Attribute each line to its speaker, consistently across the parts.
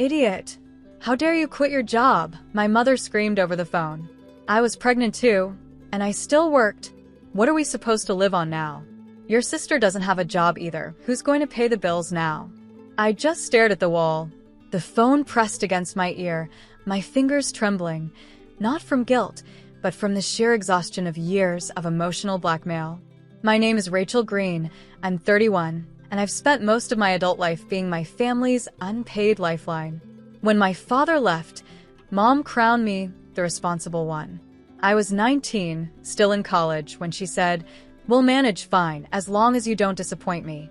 Speaker 1: Idiot! How dare you quit your job? My mother screamed over the phone. I was pregnant too, and I still worked. What are we supposed to live on now? Your sister doesn't have a job either. Who's going to pay the bills now? I just stared at the wall, the phone pressed against my ear, my fingers trembling, not from guilt, but from the sheer exhaustion of years of emotional blackmail. My name is Rachel Green, I'm 31, and I've spent most of my adult life being my family's unpaid lifeline. When my father left, Mom crowned me the responsible one. I was 19, still in college, when she said, "We'll manage fine as long as you don't disappoint me."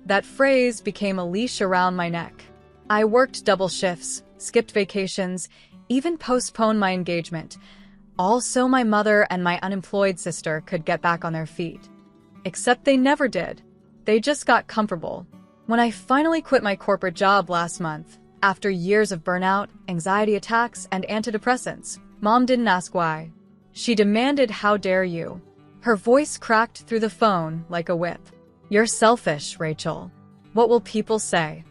Speaker 1: That phrase became a leash around my neck. I worked double shifts, skipped vacations, even postponed my engagement, all so my mother and my unemployed sister could get back on their feet. Except they never did. They just got comfortable. When I finally quit my corporate job last month, after years of burnout, anxiety attacks, and antidepressants, Mom didn't ask why. She demanded, "How dare you?" Her voice cracked through the phone like a whip. "You're selfish, Rachel. What will people say?"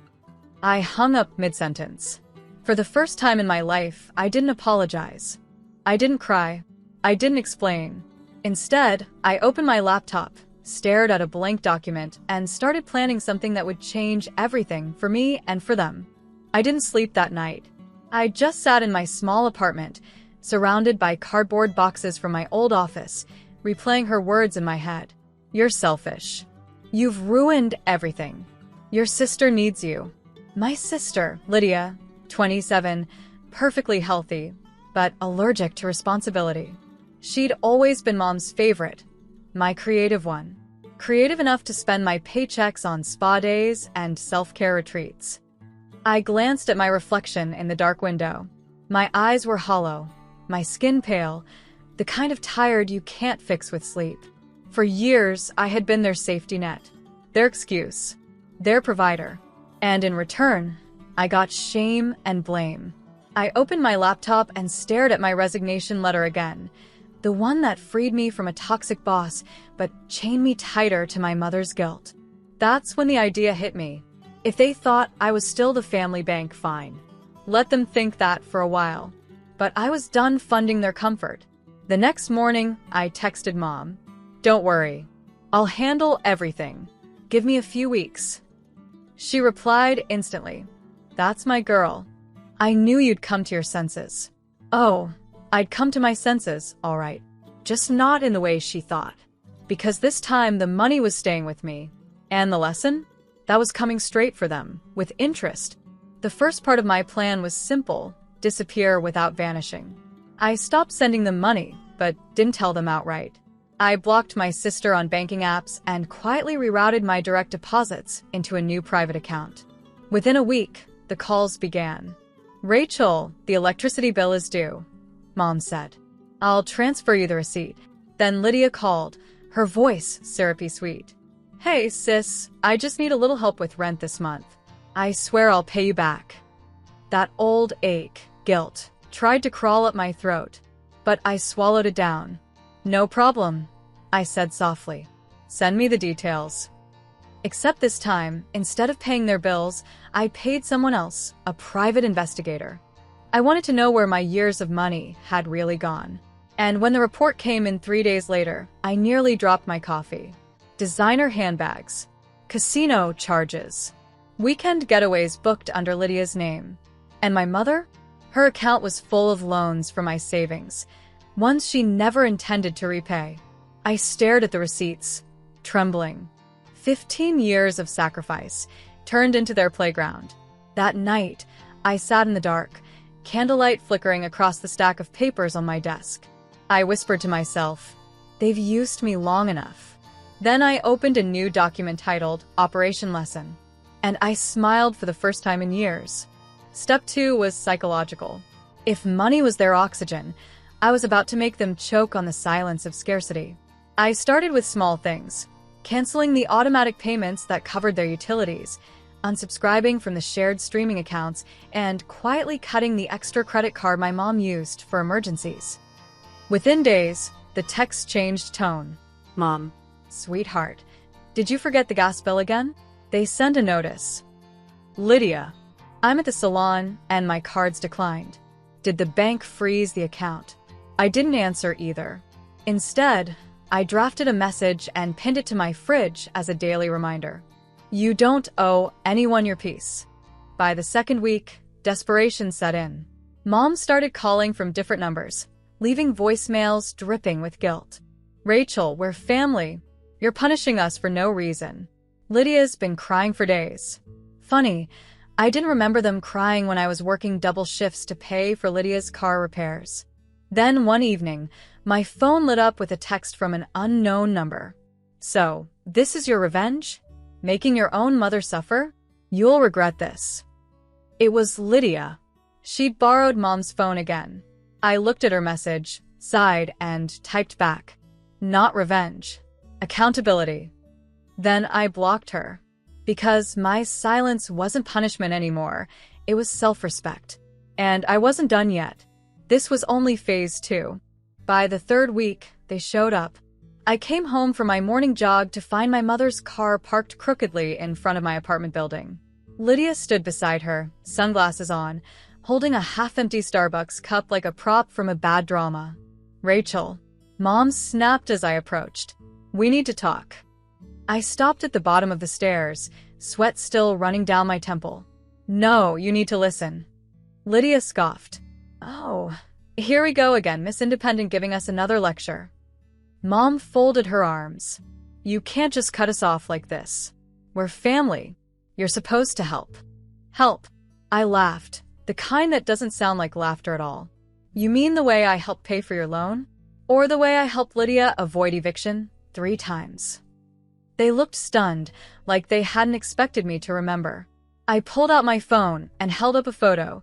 Speaker 1: I hung up mid-sentence. For the first time in my life, I didn't apologize. I didn't cry. I didn't explain. Instead, I opened my laptop, stared at a blank document, and started planning something that would change everything for me and for them. I didn't sleep that night. I just sat in my small apartment, surrounded by cardboard boxes from my old office, replaying her words in my head. "You're selfish. You've ruined everything. Your sister needs you." My sister, Lydia, 27, perfectly healthy, but allergic to responsibility. She'd always been Mom's favorite, my creative one. Creative enough to spend my paychecks on spa days and self-care retreats. I glanced at my reflection in the dark window. My eyes were hollow, my skin pale, the kind of tired you can't fix with sleep. For years, I had been their safety net, their excuse, their provider. And in return, I got shame and blame. I opened my laptop and stared at my resignation letter again, the one that freed me from a toxic boss but chained me tighter to my mother's guilt. That's when the idea hit me. If they thought I was still the family bank, fine. Let them think that for a while. But I was done funding their comfort. The next morning, I texted Mom, "Don't worry. I'll handle everything. Give me a few weeks." She replied instantly, "That's my girl. I knew you'd come to your senses." Oh, I'd come to my senses, all right. Just not in the way she thought. Because this time the money was staying with me. And the lesson? That was coming straight for them, with interest. The first part of my plan was simple: disappear without vanishing. I stopped sending them money, but didn't tell them outright. I blocked my sister on banking apps and quietly rerouted my direct deposits into a new private account. Within a week, the calls began. "Rachel, the electricity bill is due," Mom said. "I'll transfer you the receipt." Then Lydia called, her voice syrupy sweet. "Hey, sis, I just need a little help with rent this month. I swear I'll pay you back." That old ache, guilt, tried to crawl up my throat, but I swallowed it down. "No problem," I said softly. "Send me the details." Except this time, instead of paying their bills, I paid someone else, a private investigator. I wanted to know where my years of money had really gone. And when the report came in 3 days later, I nearly dropped my coffee. Designer handbags, casino charges, weekend getaways booked under Lydia's name. And my mother? Her account was full of loans for my savings, ones she never intended to repay. I stared at the receipts, trembling. 15 years of sacrifice turned into their playground. That night, I sat in the dark, candlelight flickering across the stack of papers on my desk. I whispered to myself, "They've used me long enough." Then I opened a new document titled Operation Lesson, and I smiled for the first time in years. Step 2 was psychological. If money was their oxygen, I was about to make them choke on the silence of scarcity. I started with small things, canceling the automatic payments that covered their utilities, unsubscribing from the shared streaming accounts, and quietly cutting the extra credit card my mom used for emergencies. Within days, the text changed tone. "Mom, sweetheart, did you forget the gas bill again? They send a notice." "Lydia, I'm at the salon and my card's declined. Did the bank freeze the account? I didn't answer either. Instead, I drafted a message and pinned it to my fridge as a daily reminder. You don't owe anyone your peace. By the second week, desperation set in. Mom started calling from different numbers, leaving voicemails dripping with guilt. Rachel, we're family. You're punishing us for no reason. Lydia's been crying for days. Funny, I didn't remember them crying when I was working double shifts to pay for Lydia's car repairs. Then one evening, my phone lit up with a text from an unknown number. So, this is your revenge? Making your own mother suffer? You'll regret this. It was Lydia. She'd borrowed Mom's phone again. I looked at her message, sighed, and typed back. Not revenge. Accountability. Then I blocked her. Because my silence wasn't punishment anymore, it was self-respect. And I wasn't done yet. This was only phase 2. By the third week, they showed up. I came home from my morning jog to find my mother's car parked crookedly in front of my apartment building. Lydia stood beside her, sunglasses on, holding a half-empty Starbucks cup like a prop from a bad drama. Rachel. Mom snapped as I approached. We need to talk. I stopped at the bottom of the stairs, sweat still running down my temple. No, you need to listen. Lydia scoffed. Oh, here we go again, Miss Independent giving us another lecture. Mom folded her arms. You can't just cut us off like this. We're family. You're supposed to help. Help. I laughed, the kind that doesn't sound like laughter at all. You mean the way I helped pay for your loan? Or the way I helped Lydia avoid eviction 3 times? They looked stunned, like they hadn't expected me to remember. I pulled out my phone and held up a photo.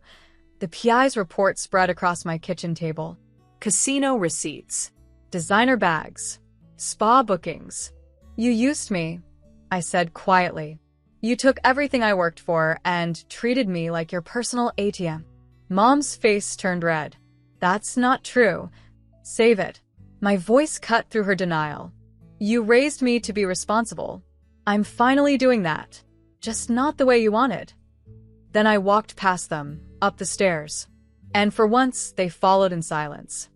Speaker 1: The PI's report spread across my kitchen table. Casino receipts. Designer bags. Spa bookings. You used me, I said quietly. You took everything I worked for and treated me like your personal ATM. Mom's face turned red. That's not true. Save it. My voice cut through her denial. You raised me to be responsible. I'm finally doing that. Just not the way you wanted. Then I walked past them, up the stairs. And for once, they followed in silence.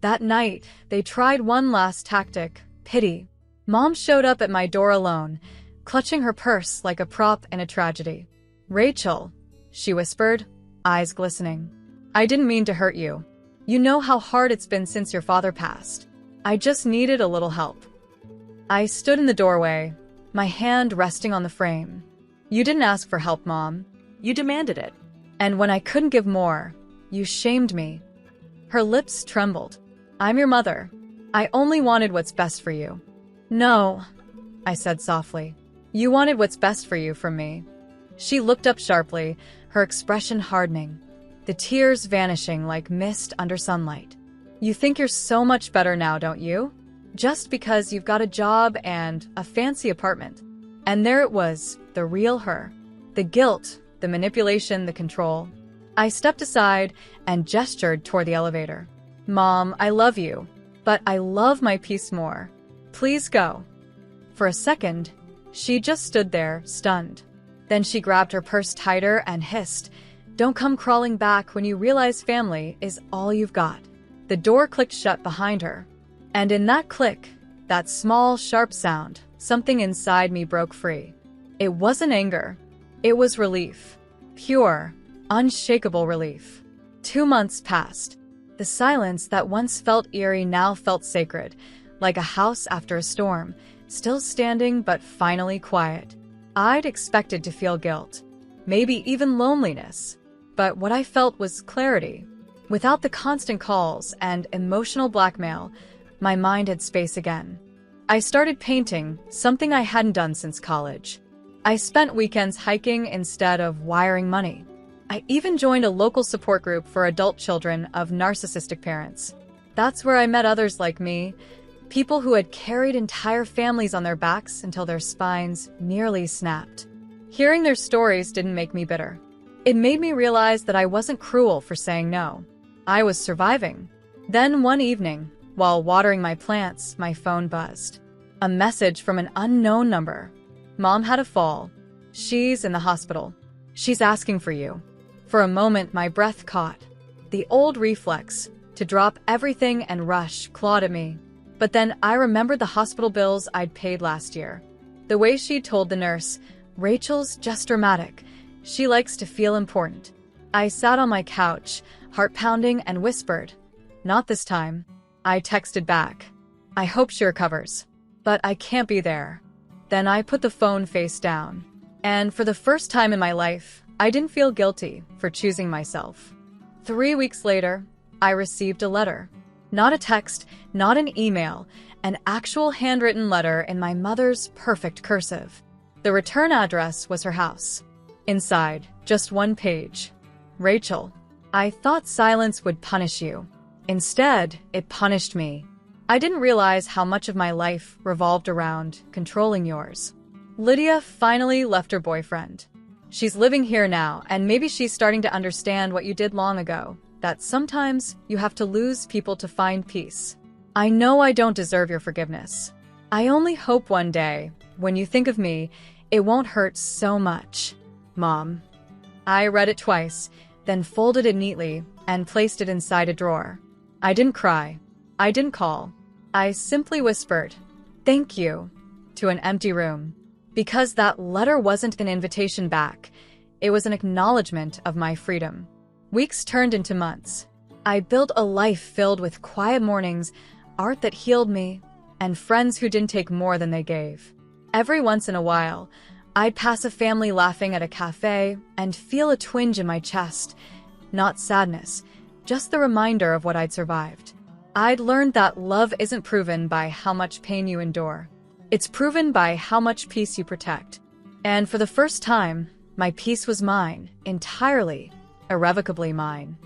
Speaker 1: That night, they tried one last tactic, pity. Mom showed up at my door alone, clutching her purse like a prop in a tragedy. Rachel, she whispered, eyes glistening. I didn't mean to hurt you. You know how hard it's been since your father passed. I just needed a little help. I stood in the doorway, my hand resting on the frame. You didn't ask for help, Mom. You demanded it. And when I couldn't give more, you shamed me. Her lips trembled. I'm your mother. I only wanted what's best for you. No, I said softly. You wanted what's best for you from me. She looked up sharply, her expression hardening, the tears vanishing like mist under sunlight. You think you're so much better now, don't you? Just because you've got a job and a fancy apartment. And there it was, the real her. The guilt, the manipulation, the control. I stepped aside and gestured toward the elevator. Mom, I love you, but I love my peace more. Please go. For a second, she just stood there, stunned. Then she grabbed her purse tighter and hissed, Don't come crawling back when you realize family is all you've got. The door clicked shut behind her. And in that click, that small, sharp sound, something inside me broke free. It wasn't anger. It was relief. Pure, unshakable relief. 2 months passed. The silence that once felt eerie now felt sacred, like a house after a storm, still standing but finally quiet. I'd expected to feel guilt, maybe even loneliness, but what I felt was clarity. Without the constant calls and emotional blackmail, my mind had space again. I started painting, something I hadn't done since college. I spent weekends hiking instead of wiring money. I even joined a local support group for adult children of narcissistic parents. That's where I met others like me, people who had carried entire families on their backs until their spines nearly snapped. Hearing their stories didn't make me bitter. It made me realize that I wasn't cruel for saying no. I was surviving. Then one evening, while watering my plants, my phone buzzed. A message from an unknown number. Mom had a fall. She's in the hospital. She's asking for you. For a moment, my breath caught. The old reflex, to drop everything and rush, clawed at me. But then I remembered the hospital bills I'd paid last year. The way she told the nurse, "Rachel's just dramatic. She likes to feel important." I sat on my couch, heart pounding, and whispered, "Not this time." I texted back, "I hope she recovers, but I can't be there." Then I put the phone face down. And for the first time in my life, I didn't feel guilty for choosing myself. 3 weeks later, I received a letter. Not a text, not an email, an actual handwritten letter in my mother's perfect cursive. The return address was her house. Inside, just one page. "Rachel, I thought silence would punish you. Instead, it punished me. I didn't realize how much of my life revolved around controlling yours. Lydia finally left her boyfriend. She's living here now, and maybe she's starting to understand what you did long ago, that sometimes you have to lose people to find peace. I know I don't deserve your forgiveness. I only hope one day, when you think of me, it won't hurt so much. Mom." I read it twice, then folded it neatly and placed it inside a drawer. I didn't cry. I didn't call. I simply whispered, "Thank you," to an empty room. Because that letter wasn't an invitation back. It was an acknowledgement of my freedom. Weeks turned into months. I built a life filled with quiet mornings, art that healed me, and friends who didn't take more than they gave. Every once in a while, I'd pass a family laughing at a cafe and feel a twinge in my chest. Not sadness, just the reminder of what I'd survived. I'd learned that love isn't proven by how much pain you endure. It's proven by how much peace you protect. And for the first time, my peace was mine, entirely, irrevocably mine.